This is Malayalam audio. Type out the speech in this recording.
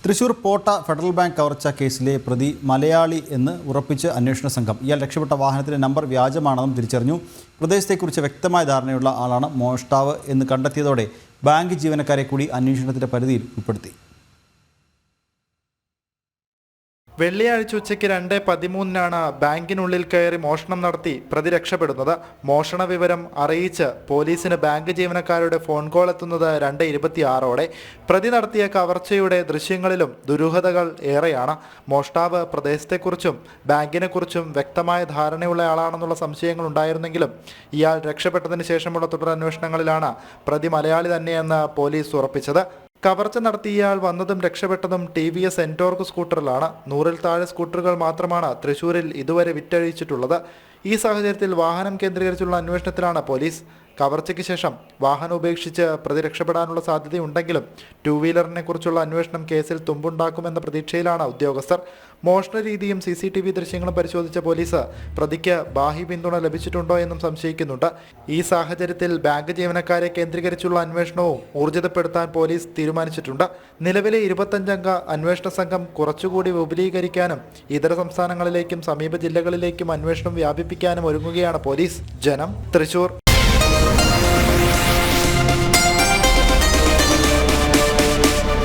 തൃശൂർ പോട്ട ഫെഡറൽ ബാങ്ക് കവർച്ച കേസിലെ പ്രതി മലയാളി എന്ന് ഉറപ്പിച്ച് അന്വേഷണ സംഘം. ഇയാൾ രക്ഷപ്പെട്ട വാഹനത്തിൻ്റെ നമ്പർ വ്യാജമാണെന്നും തിരിച്ചറിഞ്ഞു. പ്രദേശത്തെക്കുറിച്ച് വ്യക്തമായ ധാരണയുള്ള ആളാണ് മോഷ്ടാവ് എന്ന് കണ്ടെത്തിയതോടെ ബാങ്ക് ജീവനക്കാരെ കൂടി അന്വേഷണത്തിൻ്റെ പരിധിയിൽ ഉൾപ്പെടുത്തി. വെള്ളിയാഴ്ച ഉച്ചയ്ക്ക് 2:13 ബാങ്കിനുള്ളിൽ കയറി മോഷണം നടത്തി പ്രതി രക്ഷപ്പെടുന്നത്. മോഷണ വിവരം അറിയിച്ച് പോലീസിന് ബാങ്ക് ജീവനക്കാരുടെ ഫോൺ കോൾ എത്തുന്നത് 2:26 പ്രതി നടത്തിയ കവർച്ചയുടെ ദൃശ്യങ്ങളിലും ദുരൂഹതകൾ ഏറെയാണ്. മോഷ്ടാവ് പ്രദേശത്തെക്കുറിച്ചും ബാങ്കിനെക്കുറിച്ചും വ്യക്തമായ ധാരണയുള്ള ആളാണെന്നുള്ള സംശയങ്ങൾ ഉണ്ടായിരുന്നെങ്കിലും ഇയാൾ രക്ഷപ്പെട്ടതിന് ശേഷമുള്ള തുടരന്വേഷണങ്ങളിലാണ് പ്രതി മലയാളി തന്നെയെന്ന് പോലീസ് ഉറപ്പിച്ചത്. കവർച്ച നടത്തിയ ഇയാൾ വന്നതും രക്ഷപ്പെട്ടതും TVS എൻടോർക്ക് സ്കൂട്ടറിലാണ്. 100-ൽ താഴെ സ്കൂട്ടറുകൾ മാത്രമാണ് തൃശൂരിൽ ഇതുവരെ വിറ്റഴിച്ചിട്ടുള്ളത്. ഈ സാഹചര്യത്തിൽ വാഹനം കേന്ദ്രീകരിച്ചുള്ള അന്വേഷണത്തിലാണ് പോലീസ്. കവർച്ചയ്ക്ക് ശേഷം വാഹനം ഉപേക്ഷിച്ച് പ്രതി രക്ഷപ്പെടാനുള്ള സാധ്യതയുണ്ടെങ്കിലും 2 വീലറിനെ കുറിച്ചുള്ള അന്വേഷണം കേസിൽ തുമ്പുണ്ടാക്കുമെന്ന പ്രതീക്ഷയിലാണ് ഉദ്യോഗസ്ഥർ. മോഷണ രീതിയും CCTV ദൃശ്യങ്ങളും പരിശോധിച്ച പോലീസ് പ്രതിക്ക് ബാഹ്യ പിന്തുണ ലഭിച്ചിട്ടുണ്ടോ എന്നും സംശയിക്കുന്നുണ്ട്. ഈ സാഹചര്യത്തിൽ ബാങ്ക് ജീവനക്കാരെ കേന്ദ്രീകരിച്ചുള്ള അന്വേഷണവും ഊർജിതപ്പെടുത്താൻ പോലീസ് തീരുമാനിച്ചിട്ടുണ്ട്. നിലവിലെ 25-അംഗ അന്വേഷണ സംഘം കുറച്ചുകൂടി വിപുലീകരിക്കാനും ഇതര സംസ്ഥാനങ്ങളിലേക്കും സമീപ ജില്ലകളിലേക്കും അന്വേഷണം വ്യാപിപ്പിക്കാനും ഒരുങ്ങുകയാണ് പോലീസ്. ജനം, തൃശൂർ.